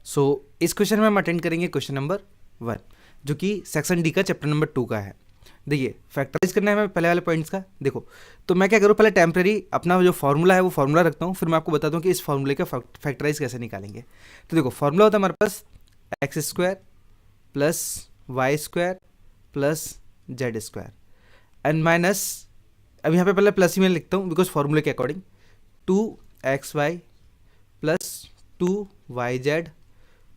सो इस क्वेश्चन में हम अटेंड करेंगे क्वेश्चन नंबर 1 जो कि सेक्शन डी का चैप्टर नंबर 2 का है। देखिए फैक्टराइज करना है हमें पहले वाले पॉइंट्स का। देखो तो मैं क्या करूँ, पहले टेम्प्रेरी अपना जो फॉर्मूला है वो फॉर्मूला रखता हूँ, फिर मैं आपको बताता हूँ कि इस फॉर्मूले का फैक्टराइज कैसे निकालेंगे। तो देखो फॉर्मूला होता है हमारे पास x square plus Y square plus Z square and minus, अब यहाँ पे पहले प्लस ही मैं लिखता हूँ बिकॉज फॉर्मूले के according, 2xy plus 2yz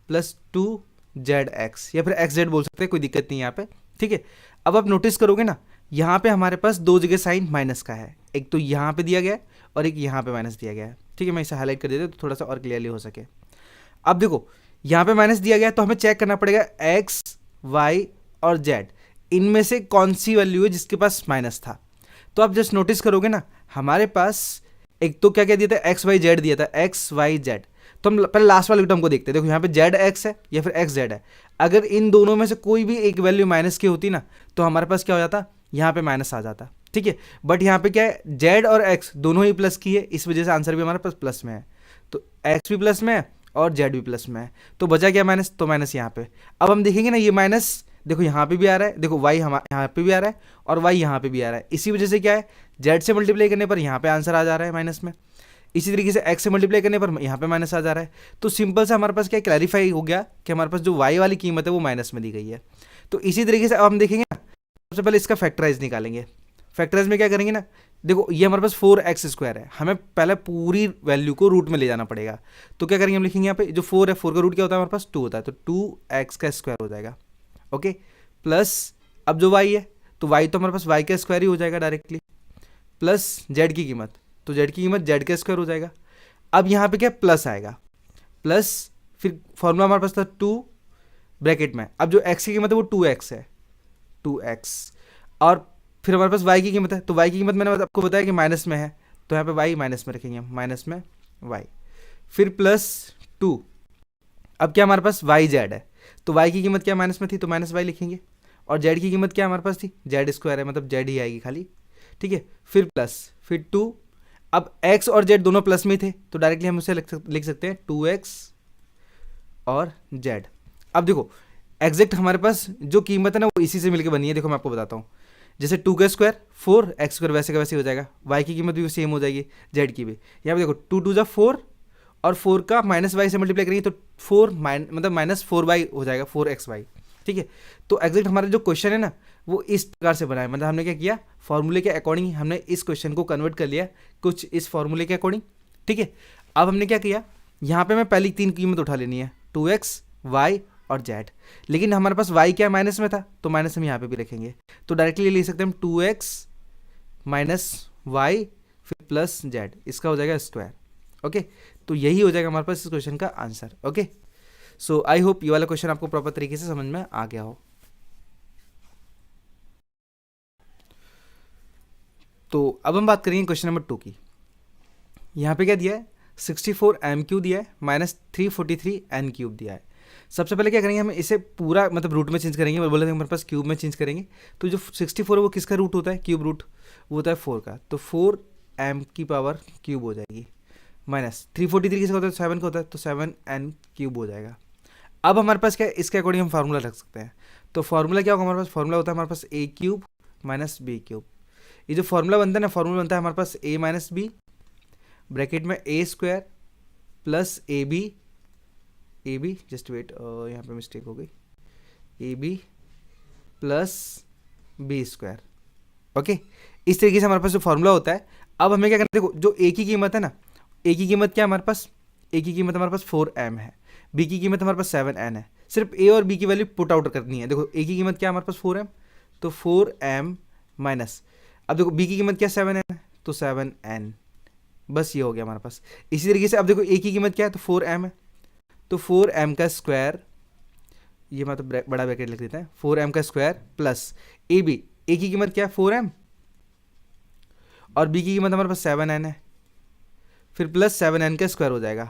plus 2zx या फिर xz बोल सकते हैं, कोई दिक्कत नहीं यहाँ पे। ठीक है, अब आप नोटिस करोगे ना यहाँ पे हमारे पास दो जगह साइन माइनस का है, एक तो यहाँ पे दिया गया है और एक यहाँ पे माइनस दिया गया है। ठीक है, मैं इसे हाईलाइट कर देता हूँ तो थोड़ा सा और क्लियरली हो सके। अब देखो यहाँ पे माइनस दिया गया है तो हमें चेक करना पड़ेगा x y और z इनमें से कौन सी वैल्यू है जिसके पास माइनस था। तो आप जस्ट नोटिस करोगे ना हमारे पास एक तो क्या क्या दिया था, एक्स वाई जेड दिया था, एक्स वाई जेड। तो हम पहले लास्ट वाले टर्म को देखते हैं। देखो यहाँ पे जेड एक्स है या फिर एक्स जेड है, अगर इन दोनों में से कोई भी एक वैल्यू माइनस की होती ना तो हमारे पास क्या हो जाता, यहाँ पे माइनस आ जाता। ठीक है, बट यहाँ पे क्या है, जेड और एक्स दोनों ही प्लस की है, इस वजह से आंसर भी हमारे पास प्लस में है। तो एक्स भी प्लस में है और जेड भी प्लस में है, तो बचा क्या माइनस, तो माइनस यहाँ पे। अब हम देखेंगे ना ये माइनस देखो यहाँ पे भी आ रहा है, देखो वाई यहाँ पे भी आ रहा है और वाई यहाँ पे भी आ रहा है, इसी वजह से क्या है जेड से मल्टीप्लाई करने पर यहाँ पे आंसर आ जा रहा है माइनस में, इसी तरीके से एक्स से मल्टीप्लाई करने पर यहाँ पे माइनस आ जा रहा है। तो सिंपल से हमारे पास क्या क्लैरिफाई हो गया कि हमारे पास जो वाई वाली कीमत है वो माइनस में दी गई है। तो इसी तरीके से अब हम देखेंगे ना, सबसे पहले इसका फैक्टराइज निकालेंगे। फैक्टराइज में क्या करेंगे ना, देखो ये हमारे पास 4x स्क्वायर है, हमें पहले पूरी वैल्यू को रूट में ले जाना पड़ेगा। तो क्या करेंगे, हम लिखेंगे यहाँ पे जो 4 है, 4 का रूट क्या होता है हमारे पास 2 होता है, तो 2x का स्क्वायर हो जाएगा। ओके, प्लस अब जो y है तो y तो हमारे पास y का स्क्वायर ही हो जाएगा डायरेक्टली, प्लस z की कीमत, तो z की कीमत z का स्क्वायर हो जाएगा। अब यहाँ पे क्या प्लस आएगा, प्लस फिर फॉर्मूला हमारे पास था 2 ब्रैकेट में, अब जो x की कीमत है वो 2x है, 2x, और फिर हमारे पास y की कीमत है, तो y की कीमत मैंने आपको बताया कि माइनस में है, तो यहाँ पे y माइनस में रखेंगे, माइनस में y, फिर प्लस 2। अब क्या हमारे पास y z है, तो y की कीमत क्या माइनस में थी तो माइनस y लिखेंगे, और z की कीमत क्या हमारे पास थी, z स्क्वायर है मतलब z ही आएगी खाली। ठीक है, फिर प्लस फिर 2, अब x और z दोनों प्लस में थे तो डायरेक्टली हम उसे लिख सकते हैं 2x और z। अब देखो एग्जैक्ट हमारे पास जो कीमत है ना वो इसी से मिलकर बनी है। देखो मैं आपको बताता हूँ, जैसे 2 का स्क्वायर 4 एक्स स्क्वायर वैसे का वैसे हो जाएगा, y की कीमत भी सेम हो जाएगी, z की भी। यहाँ पे देखो 2 2 जा 4 और 4 का माइनस वाई से मल्टीप्लाई करेंगे तो 4 मतलब माइनस 4y हो जाएगा, 4xy। ठीक है, तो एग्जैक्ट हमारा जो क्वेश्चन है ना वो इस प्रकार से बना है, मतलब हमने क्या किया, फॉर्मूले के अकॉर्डिंग हमने इस क्वेश्चन को कन्वर्ट कर लिया कुछ इस फॉर्मूले के अकॉर्डिंग। ठीक है, अब हमने क्या किया, यहाँ पे मैं पहली 3 कीमत उठा लेनी है, 2x y और z, लेकिन हमारे पास y क्या माइनस में था तो माइनस हम यहाँ पे भी रखेंगे, तो डायरेक्टली ले सकते हैं हम 2x माइनस वाई फिर प्लस z, इसका हो जाएगा स्क्वायर। ओके, तो यही हो जाएगा हमारे पास इस क्वेश्चन का answer. Okay, so I hope ये वाला क्वेश्चन आपको प्रॉपर तरीके से समझ में आ गया हो। तो अब हम बात करेंगे क्वेश्चन नंबर 2 की। यहाँ पे क्या दिया है, 64 m³ दिया है माइनस 343 n³ दिया है। सबसे पहले क्या करेंगे, हम इसे पूरा मतलब रूट में चेंज करेंगे, बोले थे हमारे पास क्यूब में चेंज करेंगे। तो जो 64 है वो किसका रूट होता है, क्यूब रूट, वो होता है 4 का, तो 4m³ हो जाएगी, माइनस 343 किसका होता है 7 का होता है, तो 7n³ हो जाएगा। अब हमारे पास क्या है, इसके अकॉर्डिंग हम फार्मूला रख सकते हैं। तो फार्मूला क्या होगा हमारे पास, फार्मूला होता है हमारे पास a³ माइनस b³। ये जो फार्मूला बनता है ना, फार्मूला बनता है हमारे पास a माइनस बी ब्रैकेट में a square plus A B just wait, यहाँ पे मिस्टेक हो गई, A B plus B square. Okay, इस तरीके से हमारे पास जो फार्मूला होता है। अब हमें क्या करना है, देखो जो ए की कीमत है ना, ए की कीमत क्या है हमारे पास, ए की कीमत हमारे पास 4m है, बी की कीमत हमारे पास 7n है, सिर्फ ए और बी की वैल्यू पुट आउट करनी है। देखो ए की कीमत क्या है हमारे पास 4m, तो 4m माइनस, अब देखो बी की कीमत क्या 7n है तो 7n, बस ये हो गया हमारे पास। इसी तरीके से अब देखो ए की कीमत क्या है तो 4m है, तो 4m का स्क्वायर, ये मतलब बड़ा ब्रैकेट लिख देते हैं, 4m का स्क्वायर प्लस ए बी, ए की कीमत क्या है 4m और बी की कीमत हमारे पास 7n है, फिर प्लस 7n का स्क्वायर हो जाएगा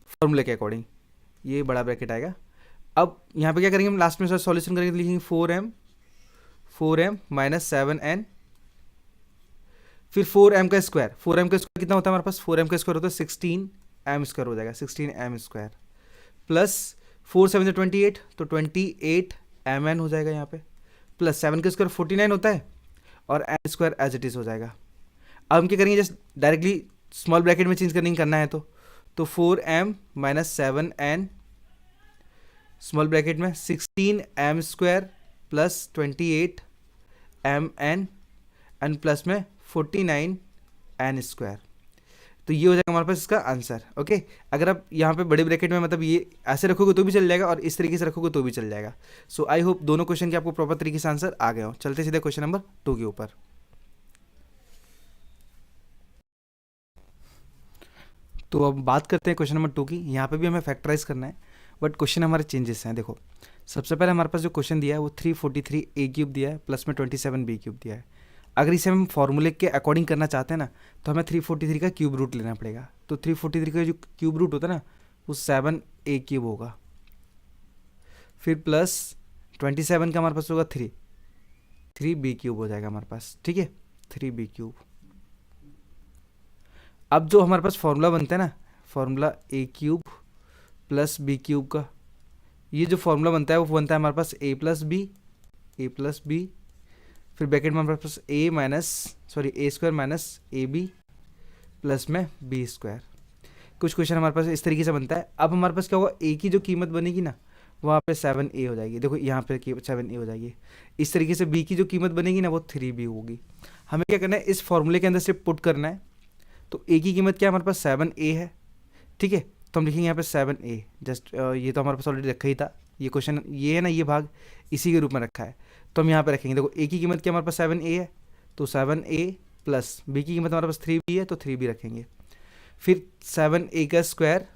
फॉर्मूले के अकॉर्डिंग, ये बड़ा ब्रैकेट आएगा। अब यहाँ पे क्या करेंगे हम, लास्ट में सॉल्यूशन करेंगे तो लिखेंगे 4m माइनस 7n, फिर 4m का स्क्वायर, 4m का स्क्वायर कितना होता है हमारे पास, 4m का स्क्वायर होता है 16m स्क्वायर हो जाएगा, 16m स्क्वायर प्लस 4 7 28, तो 28 mn हो जाएगा यहाँ पे, प्लस 7 का स्क्वायर 49 होता है, और N square as it is हो जाएगा। अब हम क्या करेंगे, जस्ट डायरेक्टली स्मॉल ब्रैकेट में चेंज करना है, तो 4m minus 7n small bracket में 16m square plus 28mn N plus में 49n स्क्वायर। तो ये हो जाएगा हमारे पास इसका आंसर। ओके, अगर आप यहाँ पे बड़े ब्रैकेट में मतलब ये ऐसे रखोगे तो भी चल जाएगा, और इस तरीके से रखोगे तो भी चल जाएगा। सो आई होप दोनों क्वेश्चन के आपको प्रॉपर तरीके से आंसर आ गए हो। चलते सीधे क्वेश्चन नंबर 2 के ऊपर। तो अब बात करते हैं क्वेश्चन नंबर 2 की। यहाँ पे भी हमें फैक्टराइज करना है, बट क्वेश्चन हमारे चेंजेस हैं। देखो, सबसे पहले हमारे पास जो क्वेश्चन दिया है वो 343a³ दिया है, प्लस में 27b³ दिया है। अगर इसे हम फॉर्मूले के अकॉर्डिंग करना चाहते हैं ना, तो हमें 343 का क्यूब रूट लेना पड़ेगा। तो 343 का जो क्यूब रूट होता है ना, वो 7a³ होगा, फिर प्लस 27 का हमारे पास होगा 3b³ हो जाएगा हमारे पास। ठीक है, 3b³। अब जो हमारे पास फॉर्मूला बनता है ना, फॉर्मूला a³ प्लस b³ का, ये जो फॉर्मूला बनता है वो बनता है हमारे पास a प्लस बी, फिर ब्रैकेट में हमारे पास a square minus ab plus में b स्क्वायर। कुछ क्वेश्चन हमारे पास इस तरीके से बनता है। अब हमारे पास क्या होगा, a की जो कीमत बनेगी ना, वहाँ पे 7a हो जाएगी। देखो यहाँ पे 7a हो जाएगी। इस तरीके से b की जो कीमत बनेगी ना, वो 3b होगी। हमें क्या करना है, इस फॉर्मूले के अंदर से पुट करना है। तो a की कीमत क्या है, हमारे पास 7a है। ठीक है, तो हम लिखेंगे यहाँ पे 7a। जस्ट ये तो हमारे पास ऑलरेडी रखा ही था, ये क्वेश्चन ये है ना, ये भाग इसी के रूप में रखा है, तो हम यहाँ पे रखेंगे। देखो a की कीमत क्या हमारे पास 7a है, तो 7a प्लस b की कीमत हमारे पास 3b है, तो 3b रखेंगे। फिर 7a का स्क्वायर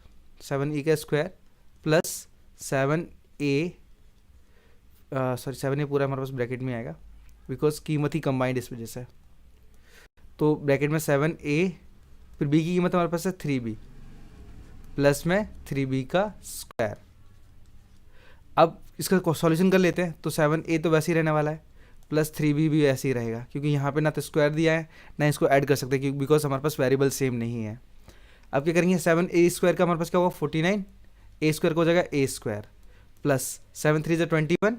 प्लस 7a पूरा हमारे पास ब्रैकेट में आएगा, बिकॉज कीमत ही कंबाइंड इस वजह से। तो ब्रैकेट में 7a, फिर b की कीमत हमारे पास है 3b प्लस में 3b का स्क्वायर। अब इसका सॉल्यूशन कर लेते हैं। तो 7a तो वैसे ही रहने वाला है, प्लस 3b भी वैसे ही रहेगा, क्योंकि यहाँ पे ना तो स्क्वायर दिया है ना इसको ऐड कर सकते, क्योंकि बिकॉज हमारे पास वेरिएबल सेम नहीं है। अब क्या करेंगे, 7a स्क्वायर का हमारे पास क्या होगा 49, a स्क्वायर का हो जाएगा a स्क्वायर, प्लस 7 3 21,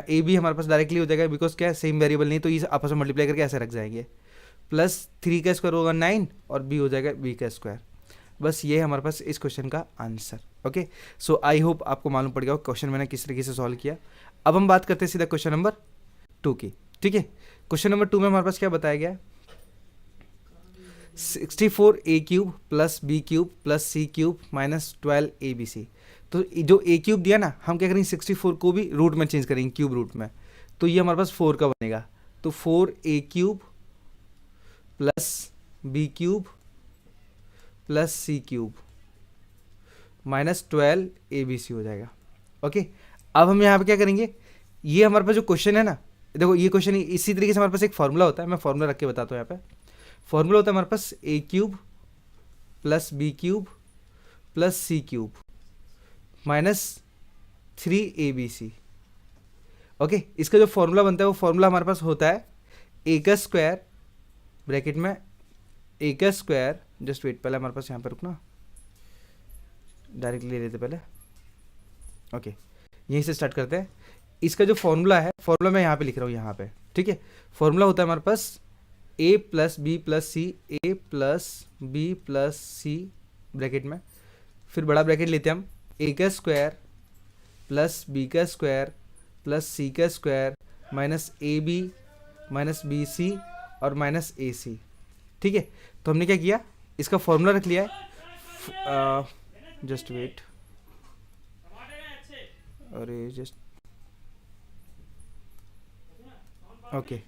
a भी हमारे पास डायरेक्टली हो जाएगा, बिकॉज क्या है सेम वेरिएबल नहीं, तो ये आपस में मल्टीप्लाई करके ऐसे रख जाएंगे। प्लस 3 का स्क्वायर होगा 9, और b हो जाएगा b का स्क्वायर। बस ये है हमारे पास इस क्वेश्चन का answer. Okay, so I hope आपको मालूम पड़ गया क्वेश्चन मैंने किस तरीके से सॉल्व किया। अब हम बात करते हैं सीधा क्वेश्चन नंबर 2 की। ठीक है, क्वेश्चन नंबर 2 में हमारे पास क्या बताया गया है, 64a³ plus b³ plus c³ minus 12abc। तो जो a³ दिया ना, हम क्या करेंगे 64 को भी रूट में चेंज करेंगे, क्यूब रूट में, तो ये हमारे पास 4 का बनेगा। तो 4a³ plus b³ plus c³ minus 12abc हो जाएगा। ओके, अब हम यहाँ पे क्या करेंगे, ये हमारे पास जो क्वेश्चन है ना, देखो ये क्वेश्चन इसी तरीके से हमारे पास एक फॉर्मूला होता है, मैं फॉर्मूला रख के बताता हूँ। यहाँ पे फॉर्मूला होता है हमारे पास a³ plus b³ plus c³ minus 3abc। Okay, इसका जो फॉर्मूला बनता है वो फॉर्मूला हमारे पास होता है a का स्क्वायर ब्रैकेट में a का स्क्वायर, जस्ट वेट, पहले हमारे पास यहाँ पे रुकना, डायरेक्टली ले लेते पहले। ओके, यहीं से स्टार्ट करते हैं। इसका जो फॉर्मूला है, फॉर्मूला मैं यहाँ पे लिख रहा हूँ यहाँ पे। ठीक है, फॉर्मूला होता है हमारे पास a plus B plus C, a plus B plus C bracket में, फिर बड़ा ब्रैकेट लेते हैं हम, a का स्क्वायर प्लस b का स्क्वायर प्लस c का square minus ab minus bc और माइनस ac। ठीक है, तो हमने क्या किया, इसका फॉर्मूला रख लिया है। जस्ट वेट, अरे जस्ट ओके,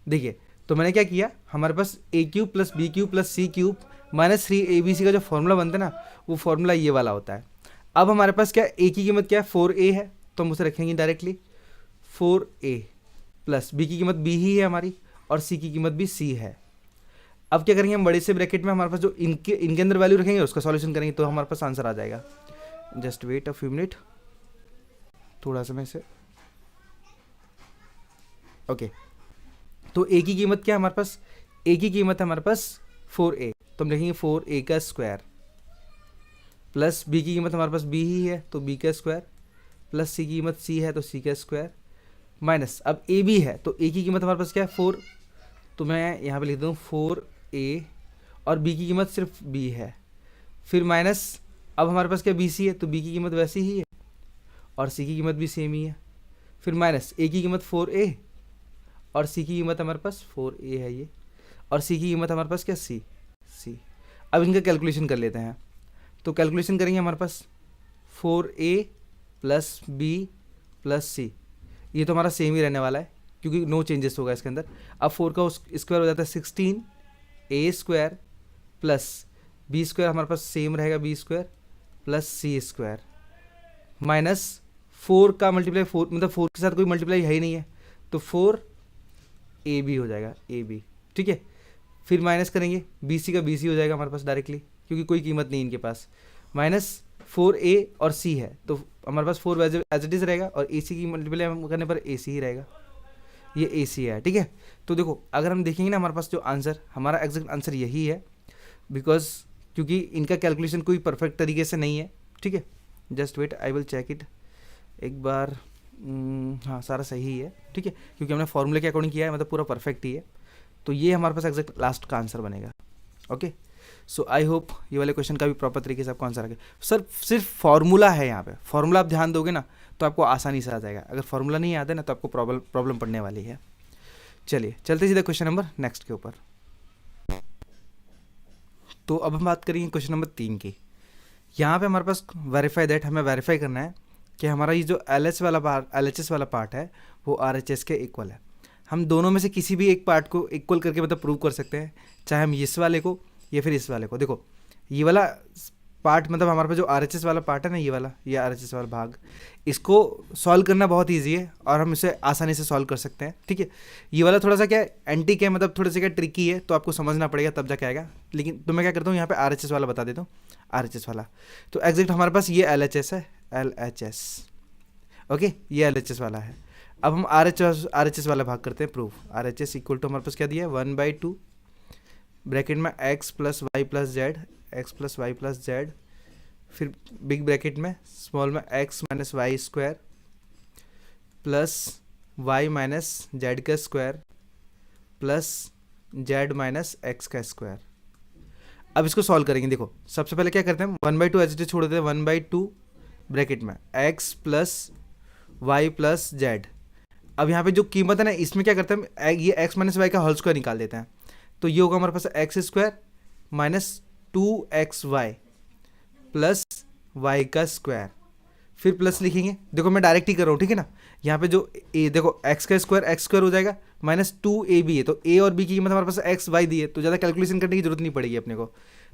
देखिए, तो मैंने क्या किया, हमारे पास a³ plus b³ plus c³ minus 3abc का जो फॉर्मूला बनता है ना, वो फॉर्मूला ये वाला होता है। अब हमारे पास क्या, a की कीमत क्या है 4a है, तो हम उसे रखेंगे डायरेक्टली 4a प्लस b की कीमत b ही है हमारी, और c की कीमत भी c है। अब क्या करेंगे, हम बड़े से ब्रैकेट में हमारे पास जो इनके अंदर वैल्यू रखेंगे उसका सॉल्यूशन करेंगे, तो हमारे पास आंसर आ जाएगा। Just wait a few minute, थोड़ा सा मैं इसे, ओके, तो a की कीमत क्या है हमारे पास, a की कीमत है हमारे पास 4a, तो हम लिखेंगे 4a का स्क्वायर प्लस बी की कीमत हमारे पास बी ही है तो बी का स्क्वायर, प्लस सी की कीमत सी है तो सी का स्क्वायर, माइनस अब ए बी है तो ए की कीमत हमारे पास क्या है 4, तो मैं यहाँ पे लिख दूँ 4a, और बी की कीमत सिर्फ बी है, फिर माइनस अब हमारे पास क्या बी सी है तो बी की कीमत वैसी ही है और सी की कीमत भी सेम ही है, फिर माइनस ए की कीमत 4a और सी की कीमत हमारे पास 4a है ये, और सी की कीमत हमारे पास क्या सी। अब इनका कैलकुलेशन कर लेते हैं, तो कैलकुलेशन करेंगे हमारे पास 4a प्लस बी प्लस सी, ये तो हमारा सेम ही रहने वाला है क्योंकि नो चेंजेस होगा इसके अंदर। अब 4 का स्क्वायर हो जाता है 16a square plus B square हमारे पास सेम रहेगा B square plus c square, minus 4 का मल्टीप्लाई 4 मतलब 4 के साथ कोई मल्टीप्लाई है ही नहीं है तो 4ab हो जाएगा ab, ठीक है। फिर माइनस करेंगे bc का bc हो जाएगा हमारे पास डायरेक्टली क्योंकि कोई कीमत नहीं इनके पास, माइनस 4a और c है तो हमारे पास 4 एज इट इज़ रहेगा और ac की मल्टीप्लाई करने पर ac ही रहेगा, ये ac है, ठीक है। तो देखो अगर हम देखेंगे ना हमारे पास जो आंसर हमारा एग्जैक्ट आंसर यही है, बिकॉज क्योंकि इनका कैलकुलेशन कोई परफेक्ट तरीके से नहीं है, ठीक है। Just wait I will check it एक बार, हाँ सारा सही है, ठीक है, क्योंकि हमने फॉर्मूले के अकॉर्डिंग किया है, मतलब पूरा परफेक्ट ही है, तो ये हमारे पास एग्जैक्ट लास्ट का आंसर बनेगा। ओके, सो आई होप ये वाले क्वेश्चन का भी प्रॉपर तरीके से आपको आंसर आ गया। सर सिर्फ फार्मूला है यहाँ पे, फार्मूला आप ध्यान दोगे ना तो आपको आसानी से आ जाएगा, अगर फार्मूला नहीं आता है ना तो आपको प्रॉब्लम पड़ने वाली है। चलिए चलते सीधे क्वेश्चन नंबर नेक्स्ट के ऊपर। तो अब हम बात करेंगे क्वेश्चन नंबर 3 की। यहाँ पे हमारे पास वेरीफाई दैट, हमें वेरीफाई करना है कि हमारा ये जो LHS वाला पार्ट है वो RHS के इक्वल है। हम दोनों में से किसी भी एक पार्ट को इक्वल करके मतलब प्रूव कर सकते हैं, चाहे हम इस वाले को या फिर इस वाले को। देखो ये वाला पार्ट मतलब हमारे पास जो RHS वाला पार्ट है ना, ये RHS वाला भाग, इसको सॉल्व करना बहुत ईजी है और हम इसे आसानी से सॉल्व कर सकते हैं, ठीक है। ये वाला थोड़ा सा क्या एंटीक है, मतलब थोड़ा सा क्या ट्रिकी है, तो आपको समझना पड़ेगा तब जाके आएगा। लेकिन तो मैं क्या करता हूँ यहाँ पे RHS वाला बता देता हूँ, RHS वाला तो एग्जैक्ट हमारे पास ये LHS है, LHS, ओके, ये LHS वाला है। अब हम RHS वाला भाग करते हैं प्रूफ। RHS इक्वल टू हमारे पास क्या दिया है 1/2 ब्रैकेट में x plus Y plus z, x plus Y plus z, फिर बिग ब्रैकेट में स्मॉल में x minus Y square plus y minus Z का square plus z minus x का स्क्वायर। अब इसको सॉल्व करेंगे। देखो सबसे पहले क्या करते हैं 1/2 एच डी छोड़ देते हैं, 1/2 ब्रैकेट में x plus Y plus Z. अब यहाँ पे जो कीमत है ना इसमें क्या करते हैं ये x माइनस वाई का होल स्क्वायर निकाल देते हैं, तो ये होगा हमारे पास x square minus 2xy plus y का स्क्वायर, फिर प्लस लिखेंगे। देखो मैं डायरेक्ट ही कर रहा हूँ, ठीक है ना। यहाँ पे जो ए देखो एक्स का स्क्वायर एक्स स्क्वायर हो जाएगा माइनस 2ab है, तो a और b की कीमत हमारे पास एक्स वाई दी है तो ज़्यादा कैलकुलेशन करने की जरूरत नहीं पड़ेगी अपने को,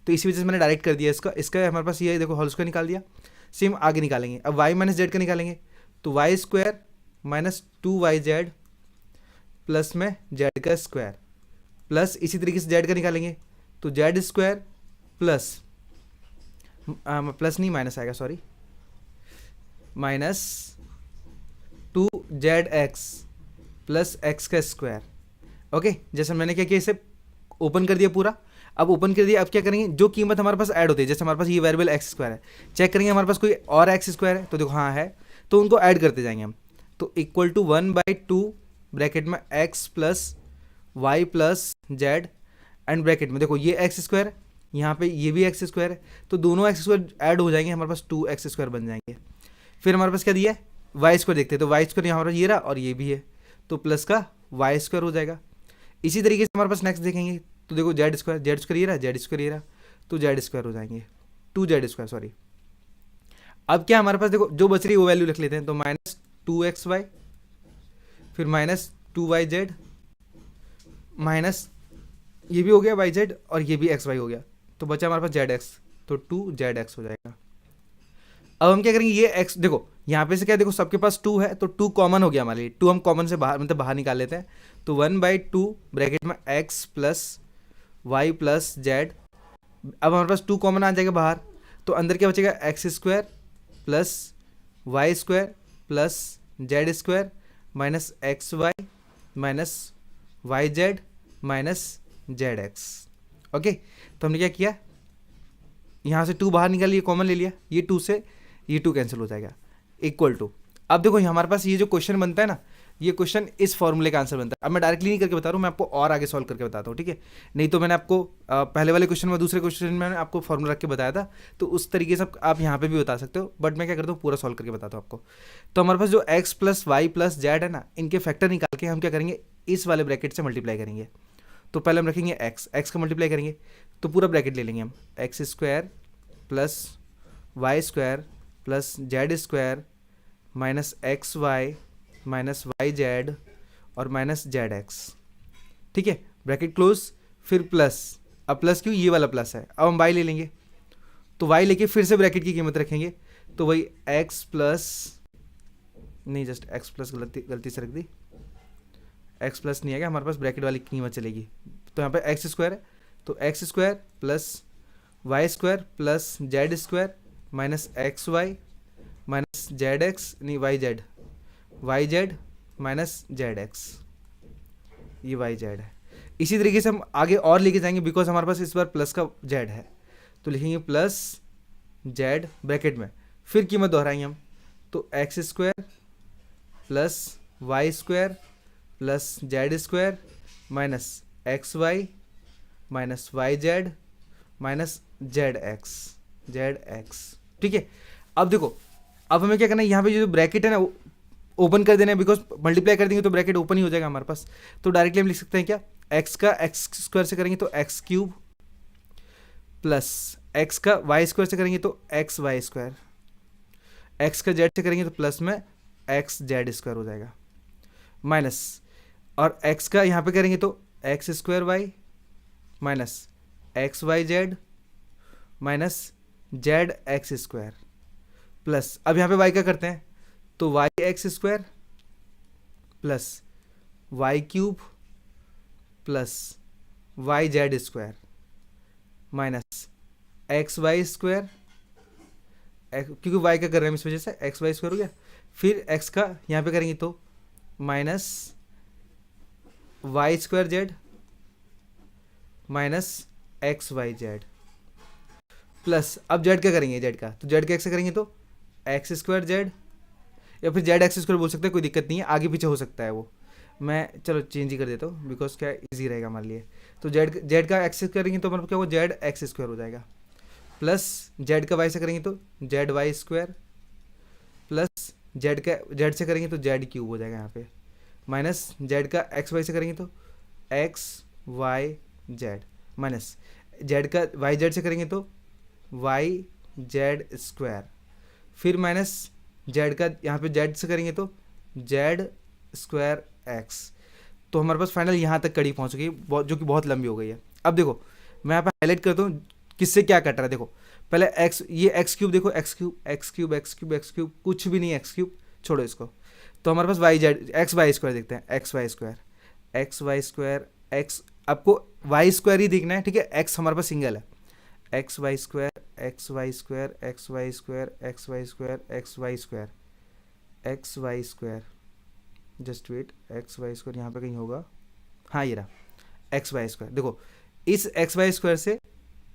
तो इसी वजह से मैंने डायरेक्ट कर दिया इसका हमारे पास ये देखो होल स्क्वायर निकाल दिया। सेम आगे निकालेंगे, अब y माइनस जेड का निकालेंगे तो Y square minus 2yz plus में जेड का स्क्वायर प्लस इसी तरीके से जेड का निकालेंगे तो जेड स्क्वायर प्लस प्लस नहीं माइनस आएगा, sorry, minus 2zx plus X का स्क्वायर। ओके, जैसे मैंने क्या किया इसे ओपन कर दिया पूरा, अब ओपन कर दिया। अब क्या करेंगे जो कीमत हमारे पास ऐड होती है, जैसे हमारे पास ये वेरिएबल एक्स स्क्वायर है, चेक करेंगे हमारे पास कोई और एक्स स्क्वायर है तो देखो हाँ है, तो उनको ऐड करते जाएंगे हम। तो इक्वल टू 1/2 ब्रैकेट में x plus Y plus Z and bracket में देखो ये एक्स स्क्वायर है, यहाँ पे ये भी एक्स स्क्वायर है, तो दोनों एक्स स्क्वायर ऐड हो जाएंगे, हमारे पास 2x स्क्वायर बन जाएंगे। फिर हमारे पास क्या दिया है वाई स्क्वायर, देखते हैं तो वाई स्क्वायर यहाँ पर ये रहा और ये भी है, तो प्लस का वाई स्क्वायर हो जाएगा। इसी तरीके से हमारे पास नेक्स्ट देखेंगे तो देखो जेड स्क्वायर ये रहा, जेड स्क्वायर ये रहा, तो जेड स्क्वायर हो जाएंगे 2z स्क्वायर, सॉरी। अब क्या हमारे पास देखो जो बच रही है वो वैल्यू लिख लेते हैं, तो माइनस 2xy फिर माइनस 2yz माइनस ये भी हो गया yz और ये भी xy हो गया, तो बचा हमारे पास zx, तो 2zx हो जाएगा। अब हम क्या करेंगे ये x देखो यहाँ पे से क्या देखो सबके पास 2 है तो 2 कॉमन हो गया हमारे लिए, 2 हम कॉमन से बाहर मतलब बाहर निकाल लेते हैं, तो 1/2 ब्रैकेट में x plus Y plus Z. अब हमारे पास 2 कॉमन आ जाएगा बाहर, तो अंदर क्या बचेगा X square plus Y square plus Z square minus x Y minus Y Z minus Z X. Okay, तो हमने क्या किया यहाँ से 2 बाहर निकाल, ये कॉमन ले लिया, ये 2 से ये 2 कैंसिल हो जाएगा, इक्वल टू। अब देखो हमारे पास ये जो क्वेश्चन बनता है ना, ये क्वेश्चन इस फॉर्मूले का आंसर बनता है। अब मैं डायरेक्टली नहीं करके बता रहा हूँ, मैं आपको और आगे सॉल्व करके बताता हूँ, ठीक है। नहीं तो मैंने आपको पहले वाले क्वेश्चन में, दूसरे क्वेश्चन में मैंने आपको फॉर्मूला रख के बताया था, तो उस तरीके से आप यहाँ पे भी बता सकते हो, बट मैं क्या करता हूँ पूरा सॉल्व करके बताता हूँ आपको। तो हमारे पास जो x plus Y plus Z है ना, इनके फैक्टर निकाल के हम क्या करेंगे, इस वाले ब्रैकेट से मल्टीप्लाई करेंगे। तो पहले हम रखेंगे x का मल्टीप्लाई करेंगे, तो पूरा ब्रैकेट ले लेंगे हम, X square plus Y square plus Z square minus x Y minus Y Z और माइनस जेड एक्स, ठीक है, ब्रैकेट क्लोज। फिर प्लस, अब प्लस क्यों, ये वाला प्लस है, अब हम वाई ले लेंगे, तो वाई लेके फिर से ब्रैकेट की कीमत रखेंगे, तो वही एक्स प्लस, नहीं जस्ट एक्स प्लस गलती से रख दी, एक्स प्लस नहीं आएगा हमारे पास, ब्रैकेट वाली कीमत चलेगी। तो यहाँ पे एक्स स्क्वायर है, तो x square plus Y square plus Z square minus x Y minus Z x, नहीं y Z minus Z x, ये वाई जेड है। इसी तरीके से हम आगे और लेके जाएंगे, बिकॉज हमारे पास इस बार प्लस का जेड है, तो लिखेंगे प्लस जेड ब्रैकेट में, फिर कीमत दोहराएंगे हम, तो x square plus Y square plus Z square minus x Y minus Y Z minus Z X, ठीक है। अब देखो, अब हमें क्या करना है, यहाँ पे जो ब्रैकेट है ना ओपन कर देना है, बिकॉज मल्टीप्लाई कर देंगे तो ब्रैकेट ओपन ही हो जाएगा हमारे पास। तो डायरेक्टली हम लिख सकते हैं क्या, एक्स का एक्स स्क्वायर से करेंगे तो एक्स क्यूब प्लस एक्स का वाई स्क्वायर से करेंगे तो एक्स वाई स्क्वायर, एक्स का जेड से करेंगे तो प्लस में एक्स जेड स्क्वायर हो जाएगा, माइनस, और एक्स का यहाँ पे करेंगे तो x square Y minus x Y Z minus Z X square plus, अब यहाँ पे वाई का करते हैं तो Y X square plus Y cube plus Y Z square minus x Y square, क्योंकि वाई का कर रहे हैं हम इस वजह से एक्स वाई स्क्वायर हो गया, फिर एक्स का यहाँ पे करेंगे तो minus Y square Z minus x Y Z plus, अब जेड का करेंगे, जेड का, तो जेड का एक्स से करेंगे तो एक्स स्क्वायर जेड, या फिर जेड एक्स स्क्वायर बोल सकते हैं, कोई दिक्कत नहीं है, आगे पीछे हो सकता है वो, मैं चलो चेंज ही कर देता हूँ, बिकॉज क्या इजी रहेगा हमारे लिए। तो जेड का एक्स करेंगे तो मतलब क्या होगा, जेड एक्स स्क्वायर हो जाएगा, प्लस जेड का वाई से करेंगे तो Z Y square plus Z से करेंगे तो जेड क्यूब हो जाएगा यहाँ पे, माइनस जेड का एक्स वाई से करेंगे तो X Y Z minus Z का वाई जेड से करेंगे तो वाई जेड स्क्वायर, फिर माइनस जेड का यहाँ पे जेड से करेंगे तो जेड स्क्वायर एक्स। तो हमारे पास फाइनल यहाँ तक कड़ी पहुँच गई, जो कि बहुत लंबी हो गई है। अब देखो मैं यहाँ पे हाईलाइट करता हूँ किससे क्या कट रहा है। देखो पहले एक्स, ये एक्स क्यूब, देखो x cube x cube x cube x cube, कुछ भी नहीं है एक्स क्यूब, छोड़ो इसको। तो हमारे पास y z x Y square देखते हैं, एक्स वाई स्क्वायर एक्स, आपको वाई स्क्वायर ही देखना है, ठीक है, एक्स हमारे पास सिंगल है, x Y square x Y square x Y square x Y square x Y square x Y square, just wait, x Y square यहाँ पे कहीं होगा, हाँ ये रहा एक्स वाई स्क्वायर। देखो इस एक्स वाई स्क्वायर से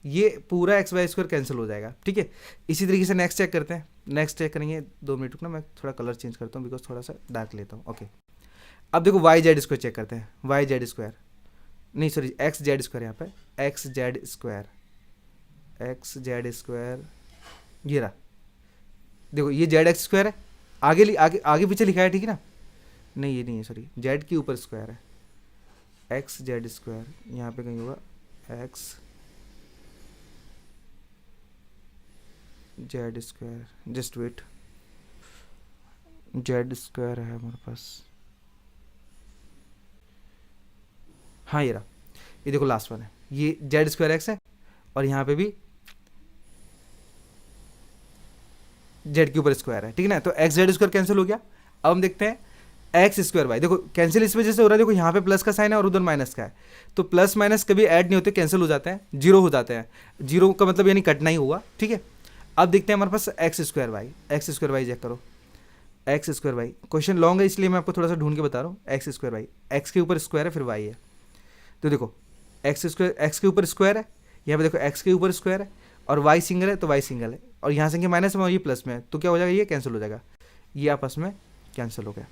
ये पूरा एक्स वाई स्क्वायर कैंसिल हो जाएगा, ठीक है। इसी तरीके से नेक्स्ट चेक करते हैं, नेक्स्ट चेक करेंगे, 2 मिनट रुकना, मैं थोड़ा कलर चेंज करता हूँ बिकॉज थोड़ा सा डार्क लेता हूँ, ओके। अब देखो वाई जेड स्क्वायर चेक करते हैं, वाई जेड स्क्वायर नहीं सॉरी एक्स जेड स्क्वायर, यहाँ पे एक्स जेड स्क्वायर ये रहा, देखो ये जेड एक्स स्क्वायर है, आगे पीछे लिखा है, ठीक है ना, नहीं ये नहीं है सॉरी, जेड के ऊपर स्क्वायर है, एक्स जेड स्क्वायर, यहाँ पे कहीं होगा x z square, just wait, z square है हमारे पास, हाँ ये रहा, ये देखो लास्ट वन है, ये जेड स्क्वायर एक्स है और यहाँ पे भी जेड के ऊपर स्क्वायर है, ठीक है ना। तो एक्स जेड स्क्वायर कैंसिल हो गया। अब हम देखते हैं एक्स स्क्वायर वाई, देखो कैंसिल इस वजह से हो रहा है, देखो यहाँ पे प्लस का साइन है और उधर माइनस का है, तो प्लस माइनस कभी ऐड नहीं होते, कैंसिल हो जाते हैं, जीरो हो जाते हैं, जीरो का मतलब यानी कटना ही हुआ, ठीक है। अब देखते हैं हमारे पास एक्स स्क्वायर वाई चेक करो, x square y, question long है इसलिए मैं आपको थोड़ा सा ढूंढ के बता रहा हूँ, एक्स स्क्वायर वाई, एक्स के ऊपर स्क्वायर है फिर वाई है, तो देखो एक्स स्क्वायर एक्स के ऊपर स्क्वायर है, यहाँ पे देखो एक्स के ऊपर स्क्वायर है और वाई सिंगल है तो वाई सिंगल है, और यहाँ संख्या माइनस में और ये प्लस में है, तो क्या हो जाएगा, ये कैंसिल हो जाएगा, ये आपस में कैंसिल हो गया।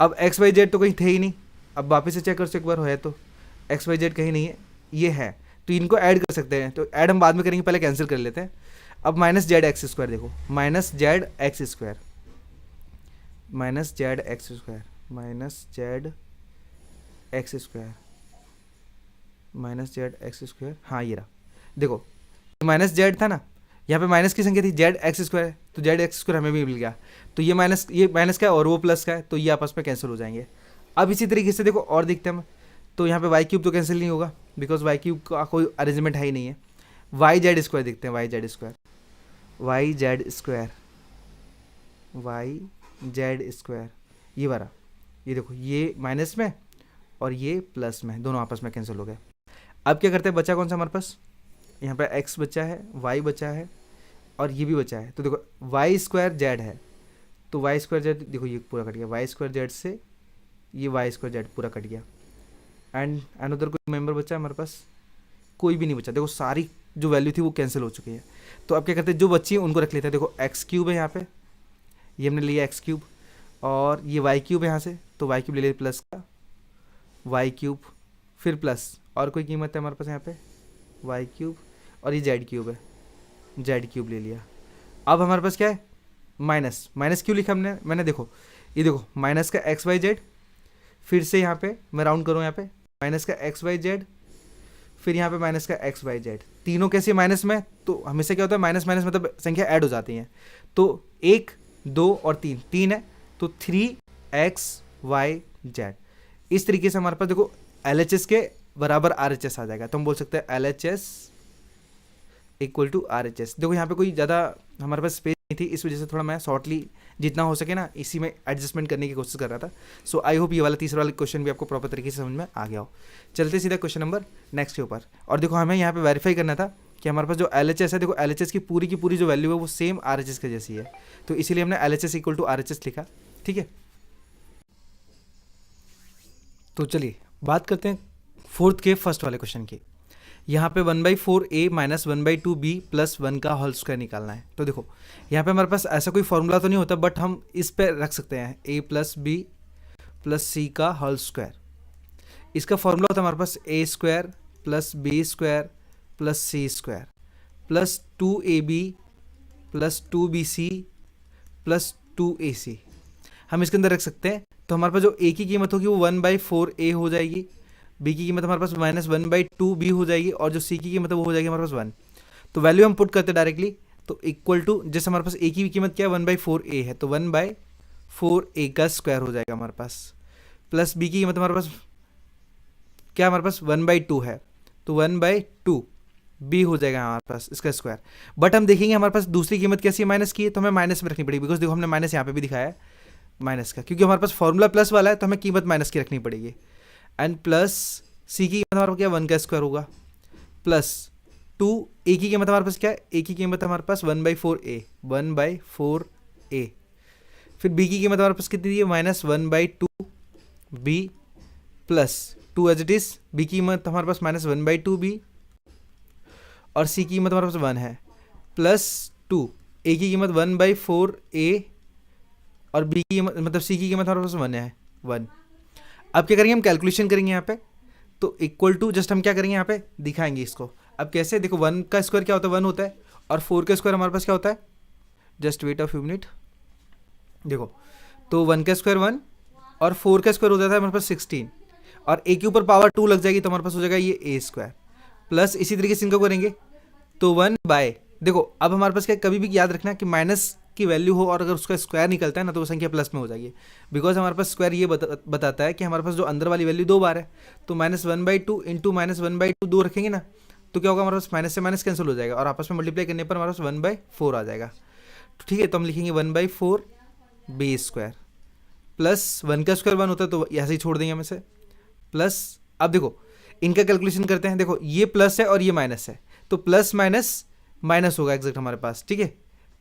अब एक्स वाई जेड तो कहीं थे ही नहीं, अब वापस से चेक कर एक बार है तो एक्स वाई जेड कहीं नहीं है, ये है, तो इनको ऐड कर सकते हैं, तो ऐड हम बाद में करेंगे, पहले कैंसिल कर लेते हैं। अब माइनस जेड एक्स स्क्वायर, देखो minus Z X square, minus Z X square, minus Z X square, minus Z X square, हाँ ये रहा, देखो माइनस जेड था ना, यहाँ पे माइनस की संख्या थी, जेड एक्स स्क्वायर है, तो जेड एक्स स्क्वायर हमें भी मिल गया, तो ये माइनस का है और वो प्लस का है, तो ये आपस में कैंसिल हो जाएंगे। अब इसी तरीके से देखो और देखते हैं हम, तो यहाँ पे वाई क्यूब तो कैंसिल नहीं होगा, बिकॉज वाई क्यूब का कोई अरेंजमेंट है ही नहीं है। वाई जेड स्क्वायर देखते हैं, y Z square, y Z square, y Z square, ये वाला, ये देखो ये माइनस में और ये प्लस में, दोनों आपस में कैंसिल हो गए। अब क्या करते हैं, बचा कौन सा हमारे पास, यहाँ पे x बचा है, y बचा है और ये भी बचा है, तो देखो वाई स्क्वायर जेड है, तो वाई स्क्वायर जेड देखो ये पूरा कट गया, वाई स्क्वायर जेड से ये वाई स्क्वायर जेड पूरा कट गया, एंड उधर कोई मेंबर बचा है हमारे पास, कोई भी नहीं बचा, देखो सारी जो वैल्यू थी वो कैंसिल हो चुकी है। तो अब क्या करते हैं, जो बची है उनको रख लेते हैं, देखो एक्स क्यूब है यहाँ पे, ये हमने लिया एक्स क्यूब, और ये वाई क्यूब है यहाँ से, तो वाई क्यूब ले लिया प्लस का, वाई क्यूब फिर प्लस, और कोई कीमत है हमारे पास यहाँ पे वाई क्यूब, और ये जेड क्यूब है, जेड क्यूब ले लिया। अब हमारे पास क्या है, माइनस, माइनस क्यों लिखा मैंने देखो, ये देखो माइनस का एक्स वाई जेड, फिर से यहाँ पे मैं राउंड करूँ, यहाँ पे माइनस का एक्स वाई जेड, फिर यहाँ पे माइनस का एक्स वाई जेड, तीनों कैसे माइनस में, तो हमेशा क्या होता है माइनस माइनस मतलब संख्या ऐड हो जाती हैं, तो 1 2 और 3 है, तो 3x y z, इस तरीके से हमारे पास देखो LHS के बराबर RHS आ जाएगा, तो हम बोल सकते हैं LHS इक्वल टू RHS। देखो यहाँ पे कोई ज़्यादा हमारे पास स्पेस नहीं थी, इस वजह से थोड़ा मैं शॉर्टली जितना हो सके ना इसी में एडजस्टमेंट करने की कोशिश कर रहा था। सो आई होप ये वाला तीसरा वाला क्वेश्चन भी आपको प्रॉपर तरीके से समझ में आ गया हो। चलते सीधा क्वेश्चन नंबर नेक्स्ट के ऊपर, और देखो हमें यहाँ पे वेरीफाई करना था कि हमारे पास जो LHS है, देखो LHS की पूरी जो वैल्यू है वो सेम RHS के जैसी है, तो इसीलिए हमने LHS इक्वल टू RHS लिखा, ठीक है। तो चलिए बात करते हैं फोर्थ के फर्स्ट वाले क्वेश्चन की। यहाँ पे 1/4a माइनस 1/2b प्लस 1 का होल स्क्वायर निकालना है। तो देखो यहाँ पे हमारे पास ऐसा कोई फॉर्मूला तो नहीं होता, बट हम इस पे रख सकते हैं a plus B plus c का होल स्क्वायर। इसका फॉर्मूला होता है हमारे पास a square plus B square plus c square plus 2ab plus 2bc plus 2ac। हम इसके अंदर रख सकते हैं, तो हमारे पास जो a की कीमत होगी वो 1/4a हो जाएगी, b की कीमत हमारे पास माइनस 1/2b हो जाएगी, और जो c की कीमत है वो हो जाएगी हमारे पास 1। तो वैल्यू हम पुट करते हैं डायरेक्टली, तो इक्वल टू जैसे हमारे पास a की कीमत क्या है 1/4a है, तो 1/4a का स्क्वायर हो जाएगा हमारे पास, प्लस b की कीमत हमारे पास क्या हमारे पास 1/2 है, तो 1/2b हो जाएगा हमारे पास इसका स्क्वायर। बट हम देखेंगे हमारे पास दूसरी कीमत कैसी है, माइनस की है, तो हमें माइनस में रखनी पड़ेगी, बिकॉज देखो हमने माइनस यहाँ पे भी दिखाया है माइनस का, क्योंकि हमारे पास फॉर्मूला प्लस वाला है तो हमें कीमत माइनस की रखनी पड़ेगी। एंड प्लस सी की कीमत हमारे पास क्या 1 का स्क्वायर होगा, प्लस 2 ए की कीमत हमारे पास क्या है, ए की कीमत हमारे पास 1/4a, फिर बी की कीमत हमारे पास कितनी है minus 1/2b plus 2 as it is, b की कीमत हमारे पास माइनस 1/2b और सी की कीमत हमारे पास 1 है, प्लस 2 ए की कीमत 1/4a और बी की मतलब सी की कीमत हमारे पास 1 है 1। अब क्या करेंगे, हम कैलकुलेशन करेंगे यहाँ पे, तो इक्वल टू जस्ट हम क्या करेंगे यहाँ पे दिखाएंगे इसको। अब कैसे, देखो 1 का स्क्वायर क्या होता है 1 होता है, और 4 का स्क्वायर हमारे पास क्या होता है, just wait a few minute, देखो तो 1 का स्क्वायर 1 और 4 का स्क्वायर हो जाता है हमारे पास 16, और ए के ऊपर पावर 2 लग जाएगी तो हमारे पास हो जाएगा ये ए स्क्वायर, प्लस इसी तरीके से इनको करेंगे तो 1 बाय, देखो अब हमारे पास क्या कभी भी याद रखना कि माइनस की वैल्यू हो और अगर उसका स्क्वायर निकलता है ना तो वो संख्या प्लस में हो जाएगी, बिकॉज हमारे पास स्क्वायर ये बताता है कि हमारे पास जो अंदर वाली वैल्यू 2 बार है, तो माइनस 1/2 इंटू माइनस 1/2 2 रखेंगे ना तो क्या होगा, हमारे पास माइनस से माइनस कैंसिल हो जाएगा और आपस में मल्टीप्लाई करने पर हमारे पास 1/4 आ जाएगा। तो ठीक है, तो हम लिखेंगे 1/4b स्क्वायर प्लस 1 का स्क्वायर 1 होता है तो ऐसे ही छोड़ देंगे हम इसे, प्लस अब देखो इनका कैलकुलेशन करते हैं, देखो ये प्लस है और ये माइनस है, तो प्लस माइनस माइनस होगा एग्जैक्ट हमारे पास, ठीक है,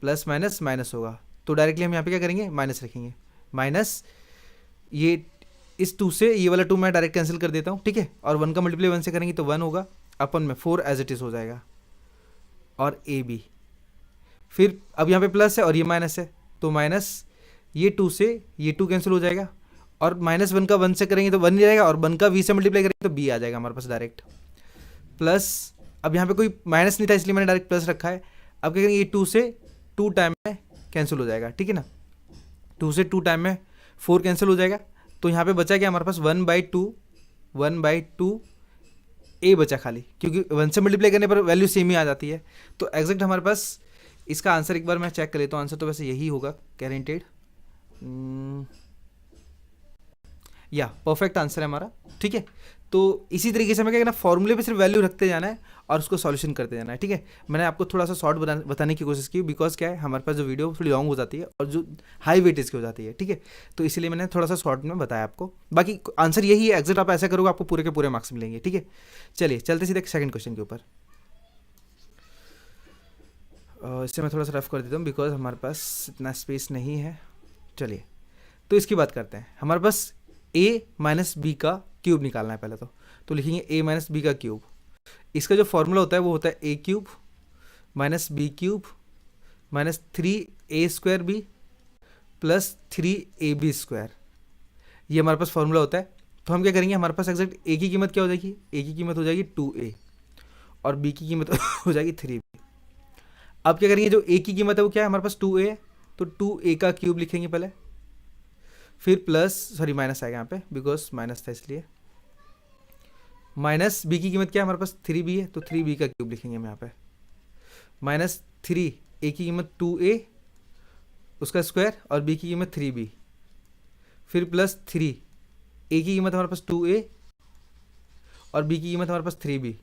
प्लस माइनस माइनस होगा, तो डायरेक्टली हम यहाँ पे क्या करेंगे माइनस रखेंगे, माइनस ये इस 2 से ये वाला 2 मैं डायरेक्ट कैंसिल कर देता हूँ, ठीक है, और 1 का मल्टीप्लाई 1 से करेंगे तो 1 होगा, अपन में 4 एज इट इज़ हो जाएगा, और ए बी। फिर अब यहाँ पे प्लस है और ये माइनस है, तो माइनस ये 2 से ये 2 कैंसिल हो जाएगा, और -1 का 1 से करेंगे तो 1 ही रहेगा, और 1 का v से मल्टीप्लाई करेंगे तो b आ जाएगा हमारे पास डायरेक्ट। प्लस अब यहाँ पे कोई माइनस नहीं था इसलिए मैंने डायरेक्ट प्लस रखा है। अब क्या करेंगे, ये 2 से 2 टाइम में कैंसिल हो जाएगा, ठीक है ना। 2 से 2 टाइम में 4 कैंसिल हो जाएगा, तो यहाँ पे बचा क्या हमारे पास 1/2 a बचा खाली, क्योंकि 1 से मल्टीप्लाई करने पर वैल्यू सेम ही आ जाती है। तो एग्जैक्ट हमारे पास इसका आंसर एक बार मैं चेक कर लेता हूँ, आंसर तो वैसे यही होगा गारंटेड, या परफेक्ट आंसर है हमारा, ठीक है। तो इसी तरीके से हमें क्या करना, फॉर्मूले पे सिर्फ वैल्यू रखते जाना है और उसको सॉल्यूशन करते जाना है, ठीक है। मैंने आपको थोड़ा सा शॉर्ट बताने की कोशिश की, बिकॉज क्या है हमारे पास जो वीडियो थोड़ी लॉन्ग हो जाती है और जो हाई वेटेज की हो जाती है, ठीक है। तो इसीलिए मैंने थोड़ा सा शॉर्ट में बताया आपको, बाकी आंसर यही है। एग्जैक्ट आप ऐसा करोगे आपको पूरे के पूरे मार्क्स मिलेंगे, ठीक है। चलिए चलते सीधे सेकंड क्वेश्चन के ऊपर। इससे मैं थोड़ा सा रफ कर देता हूँ बिकॉज हमारे पास इतना स्पेस नहीं है। चलिए तो इसकी बात करते हैं। हमारे पास a माइनस बी का क्यूब निकालना है पहले तो लिखेंगे a माइनस बी का क्यूब। इसका जो फॉर्मूला होता है वो होता है a cube minus b cube minus 3a² b plus 3ab²। ये हमारे पास फॉर्मूला होता है। तो हम क्या करेंगे, हमारे पास एग्जैक्ट a की कीमत क्या हो जाएगी, a की कीमत हो जाएगी 2a और b की कीमत हो जाएगी 3b। अब क्या करेंगे, जो a की कीमत है वो क्या है हमारे पास 2a है, तो 2a का क्यूब लिखेंगे पहले, फिर प्लस सॉरी माइनस आएगा यहाँ पे बिकॉज माइनस था इसलिए, माइनस बी की कीमत क्या है हमारे पास 3b है, तो 3b का क्यूब लिखेंगे हम यहाँ पे, माइनस 3 a की कीमत 2a उसका स्क्वायर और b की कीमत 3b, फिर प्लस 3 a की कीमत हमारे पास 2a और b की कीमत हमारे पास 3b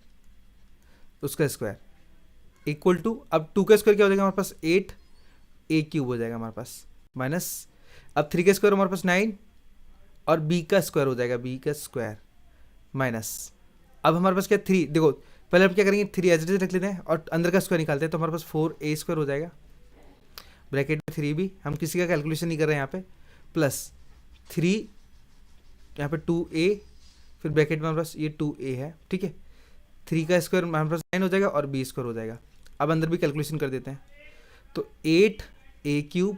उसका स्क्वायर इक्वल टू, अब 2 का स्क्वायर क्या हो जाएगा हमारे पास 8 a क्यूब हो जाएगा हमारे पास, माइनस अब 3 का स्क्वायर हमारे पास 9 और b का स्क्वायर हो जाएगा b का स्क्वायर माइनस, अब हमारे पास क्या 3, देखो पहले हम क्या करेंगे 3 एज इट इज रख लेते हैं और अंदर का स्क्वायर निकालते हैं, तो हमारे पास 4a² हो जाएगा ब्रैकेट में 3b, हम किसी का कैलकुलेशन नहीं कर रहे हैं यहाँ पे, प्लस 3 यहाँ पे 2a फिर ब्रैकेट में हमारे पास ये 2a है, ठीक है। 3 का स्क्वायर हमारे पास 9 हो जाएगा और b स्क्वायर हो जाएगा। अब अंदर भी कैलकुलेशन कर देते हैं, तो 8a³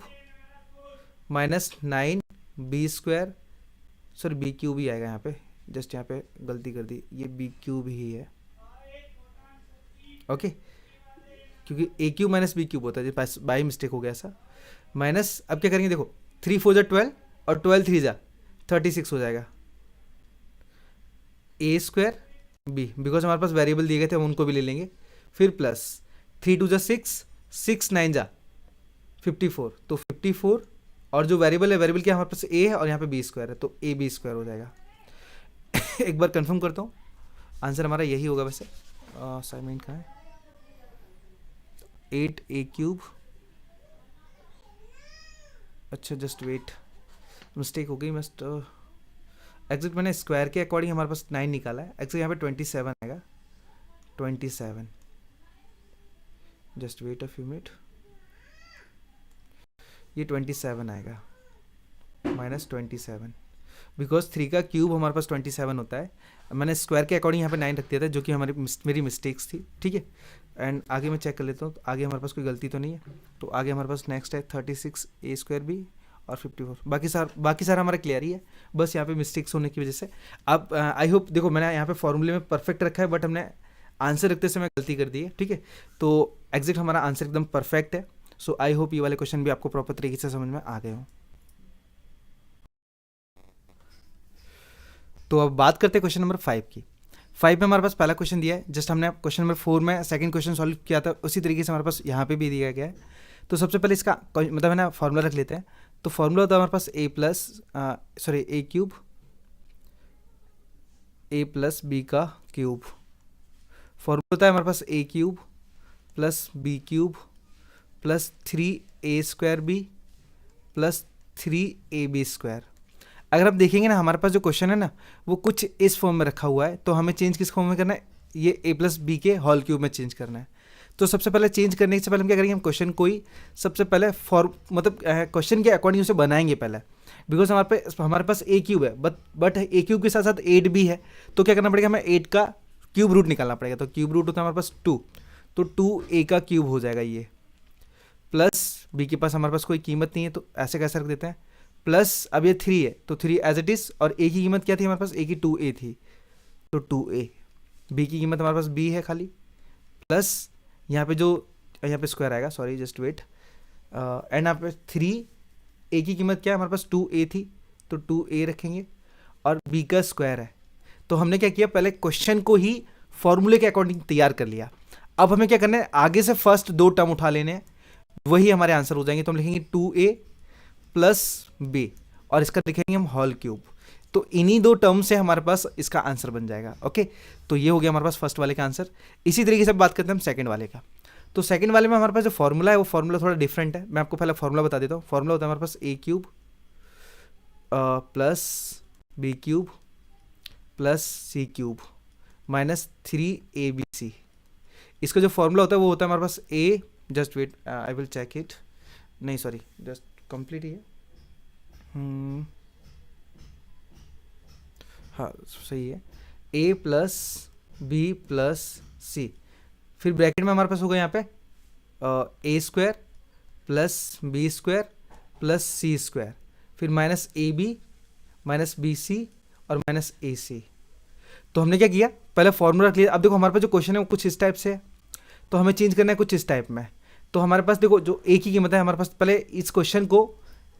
minus 9b², sorry b cube ही आएगा यहाँ पे, जस्ट यहाँ पे गलती कर दी, ये b क्यूब ही है, ओके, क्योंकि a cube minus b cube होता है, बाई मिस्टेक हो गया ऐसा, माइनस अब क्या करेंगे, देखो 3 4 जा 12 और 12 3 जा 36 हो जाएगा, a² b बिकॉज हमारे पास वेरिएबल दिए गए थे हम उनको भी ले लेंगे, फिर प्लस 3 2 जा 6 6 9 जा 54, तो 54 और जो वेरिएबल है वेरिएबल क्या हमारे पास a है और यहाँ पे b² है, तो ab² हो जाएगा। एक बार कंफर्म करता हूँ, आंसर हमारा यही होगा वैसे, असाइनमेंट कहाँ है, 8a³, अच्छा जस्ट वेट मिस्टेक हो गई, मस्ट एग्जैक्ट मैंने स्क्वायर के अकॉर्डिंग हमारे पास 9 निकाला है, एग्जैक्ट यहाँ पे 27 आएगा, 27, just wait a few minute, ये 27 आएगा माइनस 27 बिकॉज 3 का क्यूब हमारे पास 27 होता है, मैंने स्क्वायर के अकॉर्डिंग यहाँ पे 9 रख दिया था जो कि मेरी मिस्टेक्स थी, ठीक है। एंड आगे मैं चेक कर लेता हूँ, तो आगे हमारे पास कोई गलती तो नहीं है, तो आगे हमारे पास नेक्स्ट है 36a² b और 54, बाकी सारा हमारा क्लियर ही है, बस यहाँ पे मिस्टेक्स होने की वजह से। अब आई होप, देखो मैंने यहाँ पे फॉर्मूले में परफेक्ट रखा है बट हमने आंसर रखते समय गलती कर दी है, ठीक है। तो एग्जैक्ट हमारा आंसर एकदम परफेक्ट है। सो आई होप ये वाले क्वेश्चन भी आपको प्रॉपर तरीके से समझ में आ गए हों। तो अब बात करते हैं क्वेश्चन नंबर 5 की। 5 में हमारे पास पहला क्वेश्चन दिया है, जस्ट हमने क्वेश्चन नंबर 4 में सेकंड क्वेश्चन सॉल्व किया था, उसी तरीके से हमारे पास यहाँ पे भी दिया गया है। तो सबसे पहले इसका मतलब है ना फॉर्मूला रख लेते हैं। तो फॉर्मूला होता है हमारे पास a प्लस b का क्यूब, फॉर्मूला होता है हमारे पास a³ plus b³ plus 3a² b plus 3ab²। अगर आप देखेंगे ना हमारे पास जो क्वेश्चन है ना वो कुछ इस फॉर्म में रखा हुआ है, तो हमें चेंज किस फॉर्म में करना है, ये a प्लस b के होल क्यूब में चेंज करना है। तो सबसे पहले चेंज करने से पहले हम क्या करेंगे, हम क्वेश्चन को ही सबसे पहले मतलब क्वेश्चन के अकॉर्डिंग उसे बनाएंगे पहले, बिकॉज हमारे पास a³ है बट a³ के साथ साथ 8b है, तो क्या करना पड़ेगा, हमें 8 का क्यूब रूट निकालना पड़ेगा। तो क्यूब रूट होता है हमारे पास 2, तो 2a का क्यूब हो जाएगा ये, प्लस b के पास हमारे पास कोई कीमत नहीं है तो ऐसे कैसे रख देते हैं, प्लस अब ये 3 है तो 3 एज इट इज, और a की कीमत क्या थी हमारे पास, a की 2a थी तो 2a, b की कीमत हमारे पास b है खाली, प्लस यहाँ पे जो यहाँ पे स्क्वायर आएगा, सॉरी जस्ट वेट, एंड यहाँ पे 3, a की कीमत क्या है हमारे पास 2a थी तो 2a रखेंगे, और b का स्क्वायर है। तो हमने क्या किया, पहले क्वेश्चन को ही फॉर्मूले के अकॉर्डिंग तैयार कर लिया। अब हमें क्या करना है, आगे से फर्स्ट 2 टर्म उठा लेने हैं, वही हमारे आंसर हो जाएंगे। तो हम लिखेंगे 2a प्लस b और इसका लिखेंगे हम होल क्यूब। तो इन्हीं 2 टर्म से हमारे पास इसका आंसर बन जाएगा। ओके, तो ये हो गया हमारे पास फर्स्ट वाले का आंसर। इसी तरीके से बात करते हैं हम सेकंड वाले का। तो सेकंड वाले में हमारे पास जो फॉर्मूला है वो फॉर्मूला थोड़ा डिफरेंट है। मैं आपको पहले फॉर्मूला बता देता हूँ। फॉर्मूला होता है हमारे पास a cube plus b cube plus c cube minus 3abc। इसका जो फॉर्मूला होता है वो होता है हमारे पास a, just wait I will check it, नहीं सॉरी जस्ट कंप्लीट ही है, हाँ सही है, a plus b plus c, फिर ब्रैकेट में हमारे पास होगा यहाँ पे a square plus b square plus c square, फिर माइनस ab माइनस bc और माइनस ac। तो हमने क्या किया, पहले फॉर्मूला रख लिया। अब देखो हमारे पास जो क्वेश्चन है वो कुछ इस टाइप से है, तो हमें चेंज करना है कुछ इस टाइप में। तो हमारे पास देखो जो a की कीमत है हमारे पास, पहले इस क्वेश्चन को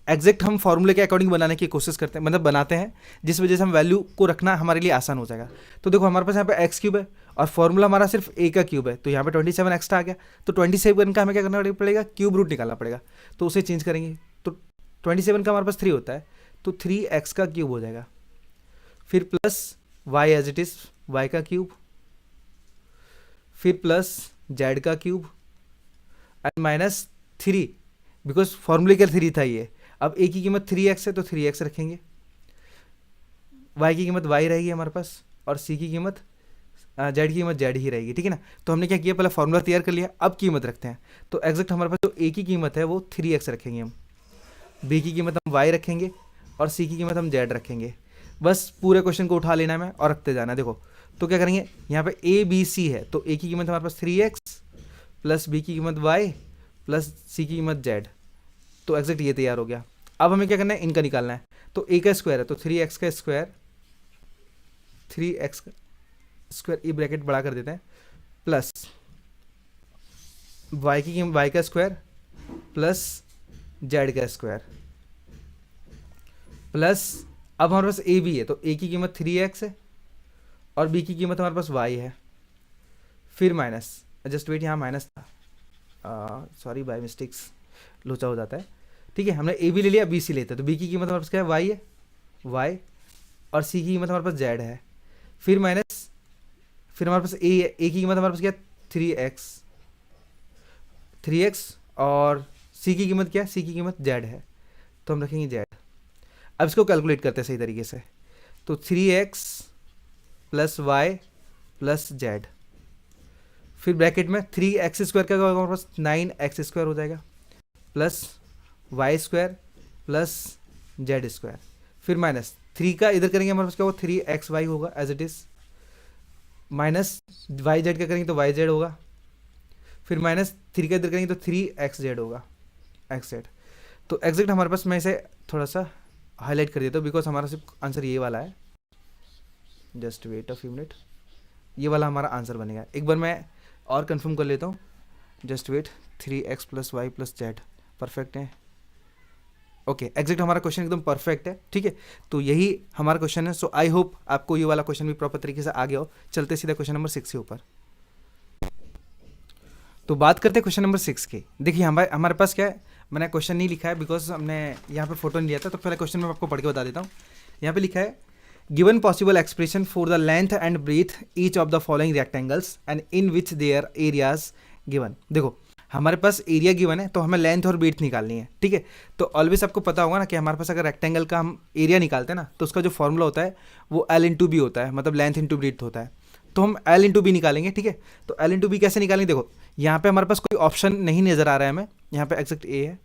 एग्जैक्ट हम फॉर्मूले के अकॉर्डिंग बनाने की कोशिश करते हैं, मतलब बनाते हैं, जिस वजह से हम वैल्यू को रखना हमारे लिए आसान हो जाएगा। तो देखो हमारे पास यहाँ पे एक्स क्यूब है और फॉर्मूला हमारा सिर्फ a का क्यूब है, तो यहाँ पे 27 एक्स्ट्रा आ गया। तो 27 का हमें क्या करना पड़ेगा, क्यूब रूट निकालना पड़ेगा, तो उसे चेंज करेंगे। तो 27 का हमारे पास 3 होता है तो 3x का क्यूब हो जाएगा, फिर plus y as it is y का क्यूब, फिर प्लस z का क्यूब एंड माइनस 3, बिकॉज फॉर्मूले का 3 था ये। अब a की कीमत 3x है तो 3x रखेंगे, y की कीमत y रहेगी हमारे पास, और c की कीमत z की कीमत z ही रहेगी, ठीक है ना। तो हमने क्या किया, पहले फॉर्मूला तैयार कर लिया, अब कीमत रखते हैं। तो एग्जैक्ट हमारे पास जो a की कीमत है वो 3x रखेंगे हम, b की कीमत हम y रखेंगे और c की कीमत हम z रखेंगे। बस पूरे क्वेश्चन को उठा लेना है और रखते जाना है। देखो तो क्या करेंगे, यहाँ पे a b c है तो a की कीमत हमारे पास 3x प्लस b की कीमत y प्लस c की कीमत z, तो एग्जैक्ट ये तैयार हो गया। अब हमें क्या करना है, इनका निकालना है। तो a का स्क्वायर है तो 3x का स्क्वायर, 3x का स्क्वायर, ये ब्रैकेट बड़ा कर देते हैं, प्लस y का स्क्वायर प्लस z का स्क्वायर, प्लस अब हमारे पास a भी है तो a की कीमत 3x है और b की कीमत हमारे पास y है, फिर माइनस, जस्ट वेट यहाँ माइनस था, सॉरी बाय मिस्टेक्स लोचा हो जाता है, ठीक है। हमने a भी ले लिया, b सी लेते हैं, तो b की कीमत हमारे पास क्या है, y है, y, और c की कीमत हमारे पास z है, फिर माइनस, फिर हमारे पास a है, a की कीमत हमारे पास क्या है 3x, और c की कीमत क्या है, c की कीमत z है, तो हम रखेंगे z। अब इसको कैलकुलेट करते हैं सही तरीके से। तो 3x plus Y plus z, फिर ब्रैकेट में 3x स्क्वायर का होगा हमारे पास 9x स्क्वायर हो जाएगा, plus Y square plus Z square, फिर माइनस 3 का इधर करेंगे हमारे पास क्या होगा 3xy होगा as it is, minus Y z का करेंगे तो वाई जेड होगा, फिर माइनस 3 का इधर करेंगे तो 3xz होगा, xz। तो एग्जैक्ट हमारे पास, मैं इसे थोड़ा सा हाईलाइट कर देता हूँ बिकॉज हमारा सिर्फ आंसर ये वाला है, just wait a few minute, ये वाला हमारा आंसर बनेगा। एक बार मैं और कंफर्म कर लेता हूँ, just wait, 3x plus Y plus z perfect है, ओके एग्जैक्ट हमारा क्वेश्चन एकदम परफेक्ट है, ठीक है। तो यही हमारा क्वेश्चन है। सो आई होप आपको ये वाला क्वेश्चन भी प्रॉपर तरीके से आ गया हो। चलते सीधा क्वेश्चन नंबर 6 के ऊपर। तो बात करते हैं क्वेश्चन नंबर 6 की। देखिए हमारे पास क्या है, मैंने क्वेश्चन नहीं लिखा है बिकॉज हमने यहाँ पे फोटो नहीं लिया था, तो पहले क्वेश्चन मैं आपको पढ़ के बता देता हूँ। यहाँ पे लिखा है given possible expression for the length and breadth each of the following rectangles and in which their areas given. देखो हमारे पास एरिया गिवन है तो हमें लेंथ और ब्रीथ निकालनी है, ठीक है। तो ऑलवेज आपको पता होगा ना कि हमारे पास अगर रेक्टेंगल का हम एरिया निकालते हैं ना तो उसका जो फॉर्मूला होता है वो L इंटू बी होता है, मतलब लेंथ इंटू ब्रीथ होता है। तो हम L इंटू बी निकालेंगे, ठीक है। तो L इंटू बी कैसे निकालेंगे, देखो यहाँ पे हमारे पास कोई ऑप्शन नहीं नज़र आ रहा है हमें, यहाँ पे एग्जैक्ट ए है,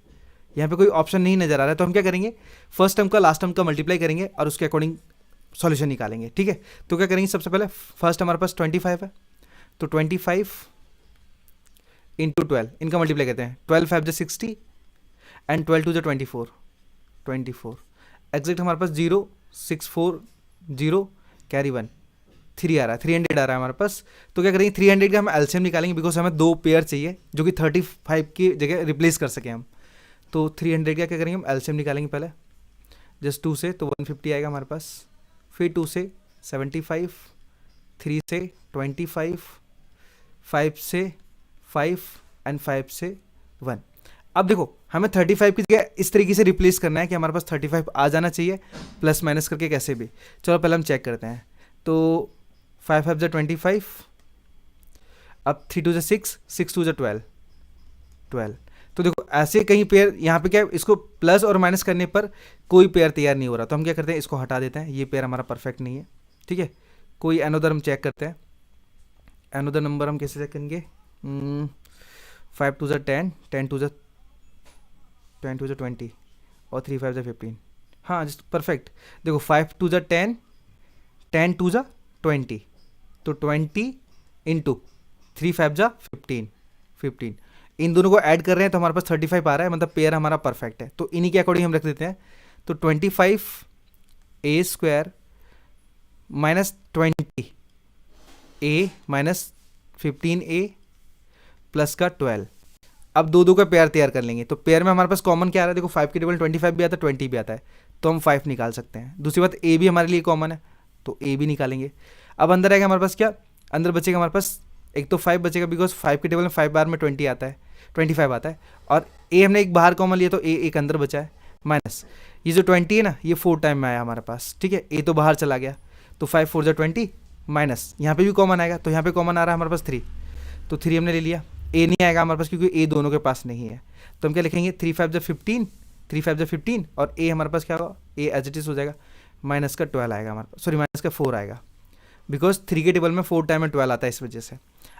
यहाँ पे कोई ऑप्शन नहीं नज़र आ रहा है, तो हम क्या करेंगे फर्स्ट टर्म का लास्ट टर्म का मल्टीप्लाई करेंगे और उसके अकॉर्डिंग सॉल्यूशन निकालेंगे, ठीक है। तो क्या करेंगे, सबसे पहले फर्स्ट हमारे पास 25 है तो 25 इंटू 12, इनका मल्टीप्लाई करते हैं। 12 5 जा 60 एंड 12 2 जा 24, 24 एग्जैक्ट हमारे पास 0 6 4 0 कैरी 1 3 आ रहा है, 300 आ रहा है हमारे पास। तो क्या करेंगे 300 का हम एलसीएम निकालेंगे, बिकॉज हमें 2 पेयर चाहिए जो कि 35 की जगह रिप्लेस कर सकें हम। तो 300 का क्या करेंगे हम एलसीएम निकालेंगे पहले, जस्ट 2 से तो 150 आएगा हमारे पास, फिर 2 से 75, 3 से 25, 5 से 5 एंड 5 से 1। अब देखो हमें 35 की जगह इस तरीके से रिप्लेस करना है कि हमारे पास 35 आ जाना चाहिए, प्लस माइनस करके कैसे भी। चलो पहले हम चेक करते हैं। तो 5 5 जा 25, अब 3 2 जा 6, 6 2 जा 12, 12। तो देखो ऐसे कहीं पेयर यहाँ पे क्या है, इसको प्लस और माइनस करने पर कोई पेयर तैयार नहीं हो रहा, तो हम क्या करते हैं इसको हटा देते हैं, ये पेयर हमारा परफेक्ट नहीं है। ठीक है, कोई अनदर हम चेक करते हैं। अनदर नंबर हम कैसे चेक करेंगे, 5 2 जा 10, 10 2 जा 20 और 3 5 जा 15। हाँ जस्ट परफेक्ट। देखो 5 2 जा 10, 10 2 जा 20, तो 20 इंटू 3 5 जा 15, 15 इन दोनों को ऐड कर रहे हैं तो हमारे पास 35 आ रहा है, मतलब पेयर हमारा परफेक्ट है। तो इन्हीं के अकॉर्डिंग हम रख देते हैं। तो 25 ए स्क्वायर माइनस 20 ए माइनस 15 ए प्लस का 12। अब दो का पेयर तैयार कर लेंगे। तो पेयर में हमारे पास कॉमन क्या आ रहा है, देखो 5 की टेबल 25 भी आता है, 20 भी आता है, तो हम 5 निकाल सकते हैं। दूसरी बात ए भी हमारे लिए कॉमन है, तो ए भी निकालेंगे। अब अंदर आएगा हमारे पास क्या, अंदर बचेगा हमारे पास एक तो 5 बचेगा, बिकॉज 5 की टेबल में 5 बार में 20 आता है, 25 आता है, और ए हमने एक बाहर कॉमन लिया तो ए एक अंदर बचा है, माइनस ये जो 20 है ना ये 4 टाइम में आया हमारे पास। ठीक है, ए तो बाहर चला गया, तो 5 4 जा 20 माइनस यहाँ पे भी कॉमन आएगा, तो यहाँ पे कॉमन आ रहा है हमारे पास 3, तो 3 हमने ले लिया। ए नहीं आएगा हमारे पास क्योंकि ए दोनों के पास नहीं है, तो हम क्या लिखेंगे 3 5 जा 15, 3 5 जा 15 और ए हमारे पास क्या होगा, ए एज इट इज हो जाएगा, माइनस का 12 आएगा हमारे पास, सॉरी माइनस का 4 आएगा, बिकॉज 3 के टेबल में 4 टाइम में 12 आता है इस वजह से।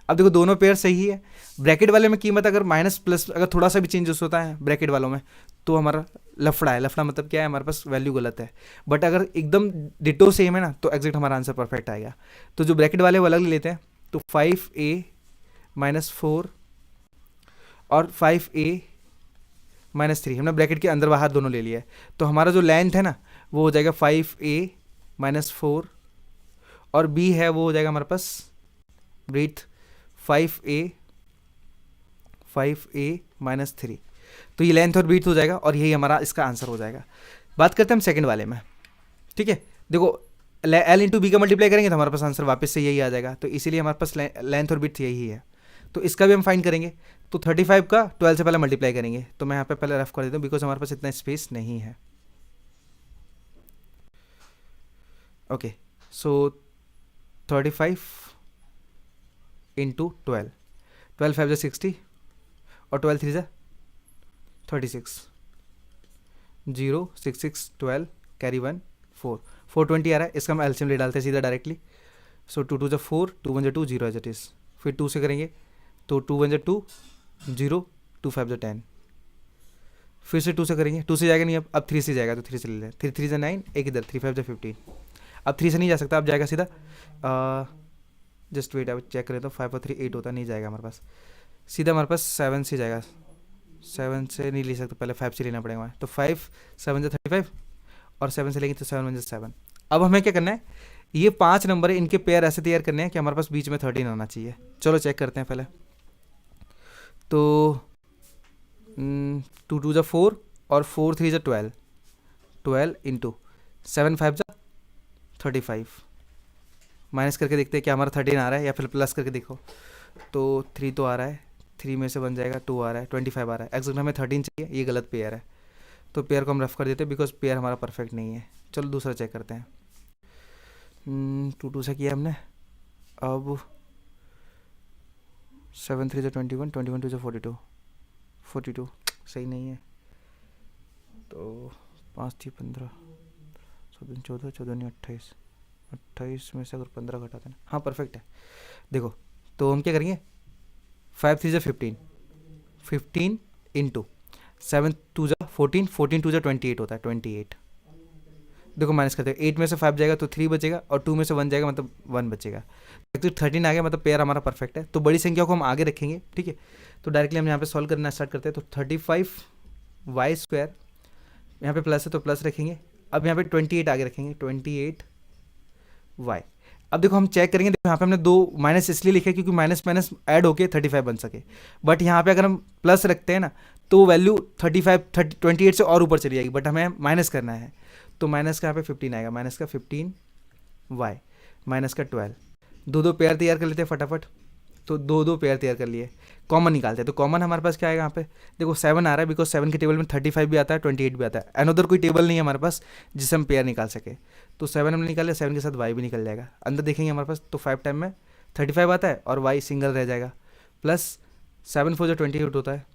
अब देखो दोनों पेयर सही है। ब्रैकेट वाले में कीमत अगर माइनस प्लस अगर थोड़ा सा भी चेंजेस होता है ब्रैकेट वालों में तो हमारा लफड़ा है। लफड़ा मतलब क्या है, हमारे पास वैल्यू गलत है। बट अगर एकदम डिटो सेम है ना तो एग्जैक्ट हमारा आंसर परफेक्ट आएगा। तो जो ब्रैकेट वाले वो अलग ले लेते हैं, तो 5a माइनस 4 और 5a माइनस 3 हमने ब्रैकेट के अंदर बाहर दोनों ले लिया है। तो हमारा जो लेंथ है ना वो हो जाएगा 5a माइनस 4 और b है वो हो जाएगा हमारे पास ब्रीथ 5a माइनस 3। तो ये लेंथ और ब्रीथ हो जाएगा और यही हमारा इसका आंसर हो जाएगा। बात करते हैं हम सेकंड वाले में। ठीक है, देखो l इंटू बी का मल्टीप्लाई करेंगे तो हमारे पास आंसर वापस से यही आ जाएगा, तो इसीलिए हमारे पास लेंथ और ब्रीथ यही है। तो इसका भी हम फाइंड करेंगे। तो 35 का 12 से पहले मल्टीप्लाई करेंगे, तो मैं यहाँ पे पहले रफ कर देता हूँ बिकॉज हमारे पास इतना स्पेस नहीं है। ओके, सो 35 इंटू 12, 12 5 जा 60 और 12 3 जा 36, 0 6 6 12 कैरी 1 4 420 आ रहा है। इसका हम एलसीएम ले डालते हैं सीधा डायरेक्टली। सो 2 2 जा 4, 2 1 जा 2, 0 एज इट इज़। फिर 2 से करेंगे तो 2 1 जा 2, 0 2 5 जा 10। फिर से 2 से करेंगे, 2 से जाएगा नहीं, अब 3 से जाएगा तो 3 से ले लें। 3 3 जा 9, एक इधर 3 5 जा 15। अब 3 से नहीं जा सकता, अब जाएगा सीधा जस्ट वेट, अब चेक करें तो 5 और 3 8 होता, नहीं जाएगा हमारे पास। सीधा हमारे पास 7 से जाएगा, 7 से नहीं ले सकते, पहले 5 से लेना पड़ेगा। तो 5 7 जा 35 और 7 से लेंगे तो 7 1 जा 7। अब हमें क्या करना है, ये 5 नंबर है, इनके पेयर ऐसे तैयार करने हैं कि हमारे पास बीच में 13 आना चाहिए। चलो चेक करते हैं पहले। तो 2 2 जा 4 और 4 3 जा 12, 12 इंटू 7 5 जा 35। माइनस करके देखते हैं क्या हमारा 13 आ रहा है या फिर प्लस करके देखो। तो 3 तो आ रहा है, 3 में से बन जाएगा 2 आ रहा है, 25 आ रहा है। एक्जैक्ट हमें 13 चाहिए, ये गलत पेयर है, तो पेयर को हम रफ कर देते हैं बिकॉज पेयर हमारा परफेक्ट नहीं है। चलो दूसरा चेक करते हैं। 2 2 से किया हमने, अब 7 3 जा 21, 21 2 जा 42, 42 सही नहीं है। तो 5 3 15, 14 14, 14 नहीं 28, 28 में से अगर 15 घटाते हैं, हाँ परफेक्ट है। देखो तो हम क्या करेंगे, 5 3 जा 15, 15 इंटू 7 2 जा 14, 14 2 जा 28 होता है, 28। देखो माइनस करते हैं, 8 में से 5 जाएगा तो 3 बचेगा और 2 में से 1 जाएगा मतलब 1 बचेगा। तो 13 आ गया, मतलब पेयर हमारा परफेक्ट है। तो बड़ी संख्या को हम आगे रखेंगे, ठीक है। तो डायरेक्टली हम यहाँ पे सॉल्व करना स्टार्ट करते हैं। तो 35y², यहाँ पे प्लस है तो प्लस रखेंगे। अब यहाँ पे 28 आगे रखेंगे, 28y। अब देखो हम चेक करेंगे, देखो यहाँ पे हमने 2 माइनस इसलिए लिखे क्योंकि माइनस माइनस ऐड होके 35 बन सके, बट यहाँ पे अगर हम प्लस रखते हैं ना तो वैल्यू 28 से और ऊपर चली जाएगी, बट हमें माइनस करना है। तो माइनस का यहाँ पे 15 आएगा, माइनस का 15y माइनस का 12। दो पेयर तैयार कर लेते हैं फटाफट। तो दो पेयर तैयार कर लिए, कॉमन निकालते हैं। तो कॉमन हमारे पास क्या आएगा यहाँ पे, देखो 7 आ रहा है बिकॉज 7 के टेबल में 35 भी आता है, 28 भी आता है। अनदर कोई टेबल नहीं है हमारे पास जिससे हम पेयर निकाल सके। तो 7 हमने निकाल लिया, 7 के साथ y भी निकल जाएगा। अंदर देखेंगे हमारे पास तो 5 टाइम में 35 आता है और y सिंगल रह जाएगा, प्लस 7 4 जो 28 होता है,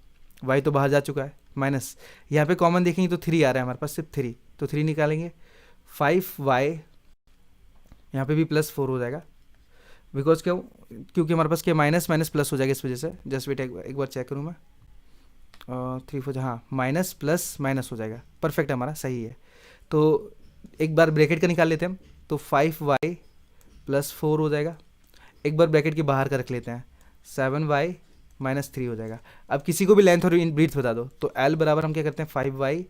y तो बाहर जा चुका है, माइनस यहाँ पे कॉमन देखेंगे तो 3 आ रहा है हमारे पास, सिर्फ 3, तो 3 निकालेंगे। 5y यहाँ पे भी प्लस 4 हो जाएगा, बिकॉज क्यों, क्योंकि हमारे पास क्या माइनस माइनस प्लस हो जाएगा इस वजह से। जस्ट वेट एक बार चेक करूँ मैं, 3 4, हाँ माइनस प्लस माइनस हो जाएगा, परफेक्ट हमारा सही है। तो एक बार ब्रैकेट का निकाल लेते हैं हम, तो 5y प्लस 4 हो जाएगा। एक बार ब्रैकेट के बाहर का रख लेते हैं, 7y माइनस 3 हो जाएगा। अब किसी को भी लेंथ और ब्रीथ बता दो, तो l बराबर हम क्या करते हैं 5y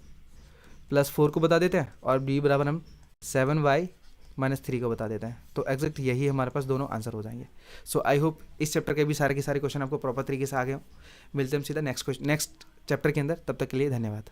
प्लस 4 को बता देते हैं, और b बराबर हम 7y माइनस 3 को बता देते हैं। तो एग्जैक्ट यही हमारे पास दोनों आंसर हो जाएंगे। सो आई होप इस चैप्टर के भी सारे के सारे क्वेश्चन आपको प्रॉपर तरीके से आ गए हो। मिलते हैं हम सीधा नेक्स्ट चैप्टर के अंदर, तब तक के लिए धन्यवाद।